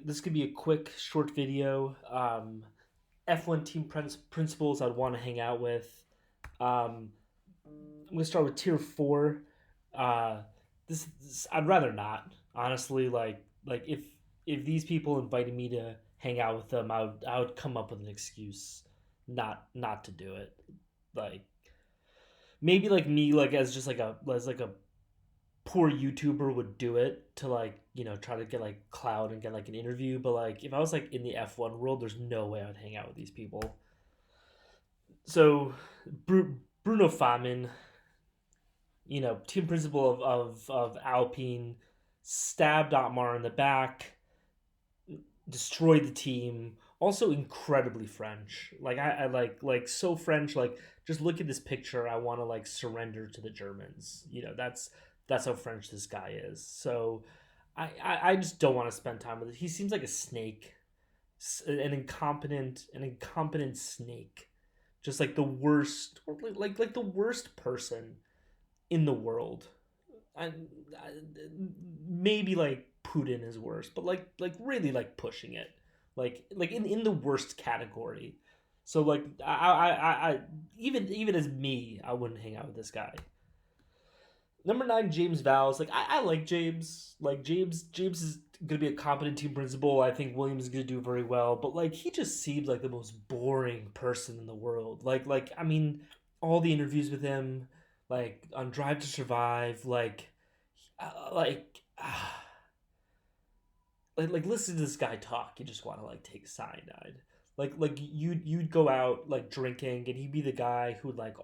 this could be a quick, short video. F1 team principals I'd want to hang out with. Um, I'm gonna start with tier four. Uh, this I'd rather not, honestly. Like if these people invited me to hang out with them, I would come up with an excuse not to do it. Like maybe like me like as just like a poor YouTuber would do it to like try to get like clout and get like an interview. But like if I was like in the F1 world, there's no way I would hang out with these people. So Bruno Famin, team principal of Alpine, stabbed Otmar in the back, destroyed the team. Also incredibly French. Like I like so French. Like just look at this picture. I want to like surrender to the Germans. That's how French this guy is. So I just don't want to spend time with it. He seems like a snake, an incompetent snake, just like the worst, like the worst person in the world. I maybe like Putin is worse, but like really like pushing it, like in the worst category. So like I even as me, I wouldn't hang out with this guy. Number nine, James Vows. Like I like James. Like James is gonna be a competent team principal. I think Williams is gonna do very well. But like he just seems like the most boring person in the world. Like I mean, all the interviews with him, like on Drive to Survive, uh, like. Uh, like listen to this guy talk. You just want to like take cyanide. Like you'd go out like drinking, and he'd be the guy who would like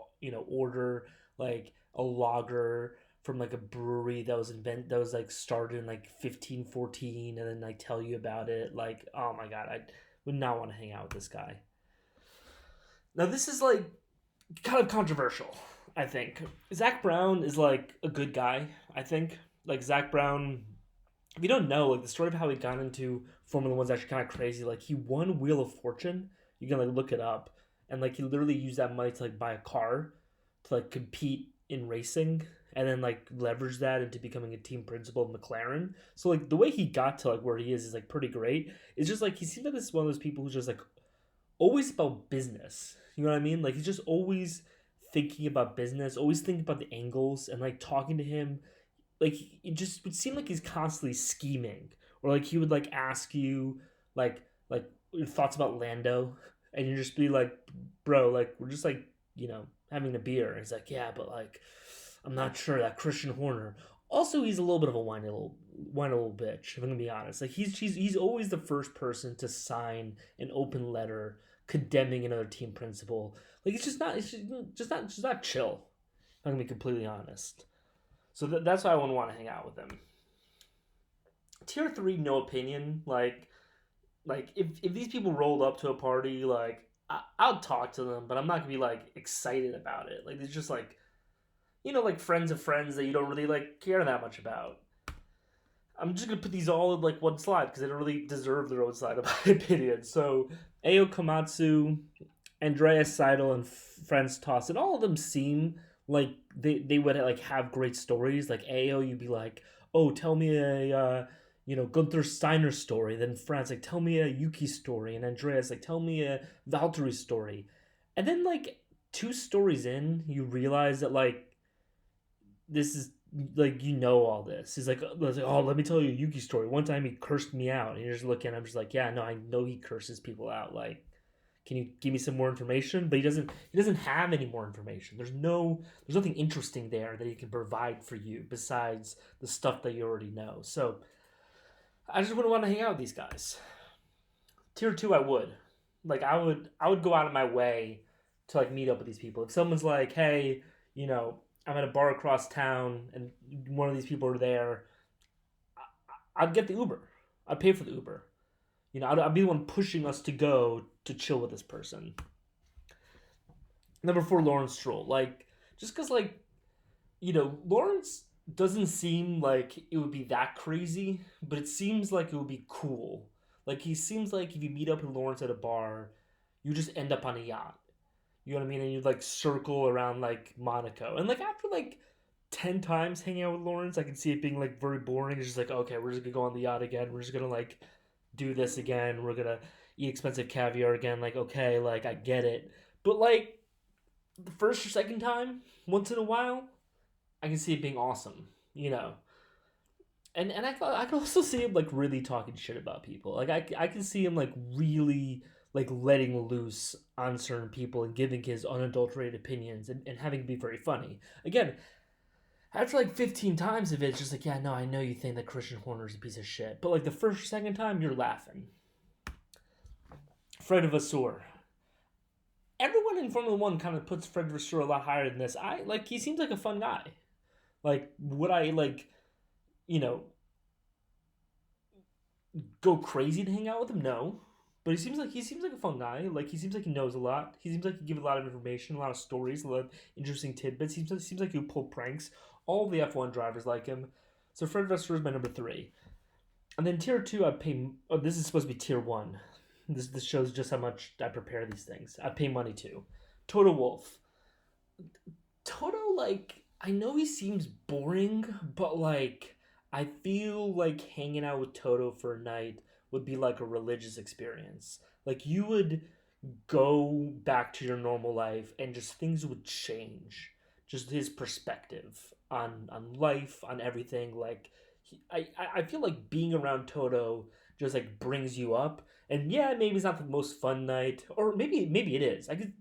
order like a lager from like a brewery that was like started in like 1514, and then like tell you about it. Like oh my god, I would not want to hang out with this guy. Now this is like kind of controversial. I think Zach Brown is like a good guy. I think like Zach Brown, if you don't know, like the story of how he got into Formula One is actually kind of crazy. Like he won Wheel of Fortune. You can like look it up, and like he literally used that money to like buy a car to like compete in racing, and then like leverage that into becoming a team principal of McLaren. So like the way he got to like where he is like pretty great. It's just like he seems like this is one of those people who's just like always about business. You know what I mean? Like he's just always thinking about business, always thinking about the angles, and like talking to him like it just would seem like he's constantly scheming, or like he would like ask you like your thoughts about Lando, and you just be like, bro, like we're just like having a beer, and he's like, yeah, but like I'm not sure that Christian Horner. Also, he's a little bit of a whiny little bitch. If I'm gonna be honest, like he's always the first person to sign an open letter condemning another team principal. Like it's just not chill. If I'm gonna be completely honest. So that's why I wouldn't want to hang out with them. Tier three, no opinion. Like if these people rolled up to a party, like I'll talk to them, but I'm not gonna be like excited about it. Like it's just like like friends of friends that you don't really like care that much about. I'm just gonna put these all in like one slide because they don't really deserve their own slide, in my opinion. So Ao Komatsu, Andreas Seidel, and Franz Toss, and all of them seem like they would like have great stories. Like Ao, you'd be like, oh, tell me a Gunther Steiner story. Then Franz like, tell me a Yuki story, and Andreas like, tell me a Valtteri story. And then like two stories in, you realize that like this is like all this. He's like, oh, let me tell you a Yuki story. One time he cursed me out, and you're just looking. I'm just like, yeah, no, I know he curses people out. Like, can you give me some more information? But he doesn't have any more information. There's nothing interesting there that he can provide for you besides the stuff that you already know. So I just wouldn't want to hang out with these guys. Tier two, I would. Like I would go out of my way to like meet up with these people. If someone's like, hey, I'm at a bar across town and one of these people are there, I'd get the Uber. I'd pay for the Uber. I'd be the one pushing us to go to chill with this person. Number four, Lawrence Stroll. Like, just because, like, Lawrence doesn't seem like it would be that crazy, but it seems like it would be cool. Like, he seems like if you meet up with Lawrence at a bar, you just end up on a yacht. You know what I mean? And you'd, like, circle around, like, Monaco. And, like, after, like, 10 times hanging out with Lawrence, I can see it being, like, very boring. It's just like, okay, we're just gonna go on the yacht again. We're just gonna, like, do this again. We're gonna eat expensive caviar again. Like, okay, like I get it, but like the first or second time, once in a while, I can see it being awesome. You know, and I can also see him like really talking shit about people. Like I can see him like really like letting loose on certain people and giving his unadulterated opinions and having it be very funny. Again, after like 15 times of it, it's just like, yeah, no, I know you think that Christian Horner is a piece of shit, but like the first or second time, you're laughing. Fred Vasseur. Everyone in Formula One kind of puts Fred Vasseur a lot higher than this. I like he seems like a fun guy. Like would I like you know go crazy to hang out with him? No, but he seems like a fun guy. Like he seems like he knows a lot. He seems like he gives a lot of information, a lot of stories, a lot of interesting tidbits. Seems like he would pull pranks. All the F1 drivers like him. So Fred Vasseur is my number three. And then tier two, I'd pay. Oh, this is supposed to be tier one. This shows just how much I prepare these things. I pay money to. Toto Wolff. Toto, like, I know he seems boring, but like, I feel like hanging out with Toto for a night would be like a religious experience. Like, you would go back to your normal life and just things would change. Just his perspective on life, on everything. Like, I feel like being around Toto just like brings you up. And yeah, maybe it's not the most fun night, or maybe it is. I could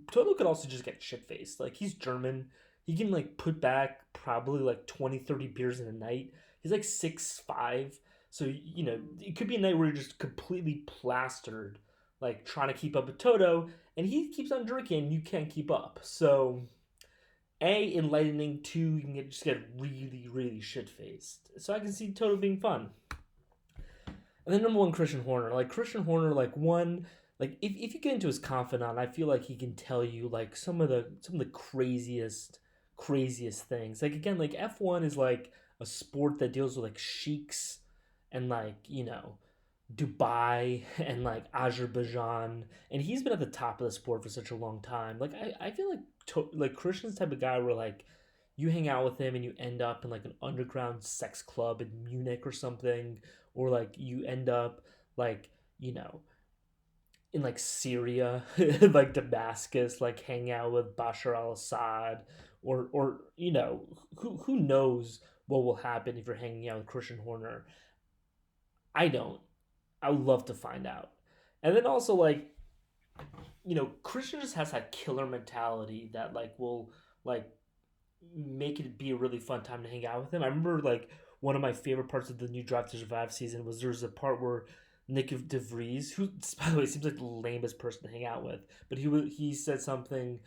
Toto could also just get shit faced. Like he's German, he can like put back probably like 20, 30 beers in a night. He's like 6'5", so it could be a night where you're just completely plastered, like trying to keep up with Toto, and he keeps on drinking, and you can't keep up. So a enlightening, two you can just get really really shit faced. So I can see Toto being fun. And then number one, Christian Horner. Like Christian Horner, like one, like if you get into his confidant, I feel like he can tell you like some of the craziest things. Like again, like F1 is like a sport that deals with like sheiks and like Dubai and like Azerbaijan, and he's been at the top of the sport for such a long time. Like I feel like like Christian's the type of guy where like you hang out with him and you end up in like an underground sex club in Munich or something, or like you end up like you know in like Syria, like Damascus, like hang out with Bashar al-Assad, or who knows what will happen if you're hanging out with Christian Horner. I don't. I would love to find out. And then also like Christian just has that killer mentality that like will like make it be a really fun time to hang out with him. I remember like one of my favorite parts of the new Drive to Survive season was there's a part where Nick DeVries, who by the way seems like the lamest person to hang out with, but he said something,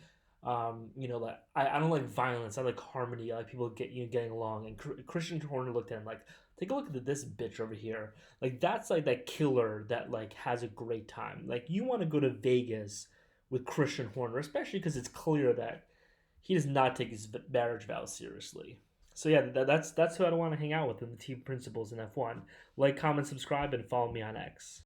like I don't like violence, I like harmony, I like people getting along. And Christian Horner looked at him like, take a look at this bitch over here. Like that's like that killer that like has a great time. Like you want to go to Vegas with Christian Horner, especially because it's clear that he does not take his marriage vows seriously. So yeah, that's who I want to hang out with in the team principals in F1. Like, comment, subscribe, and follow me on X.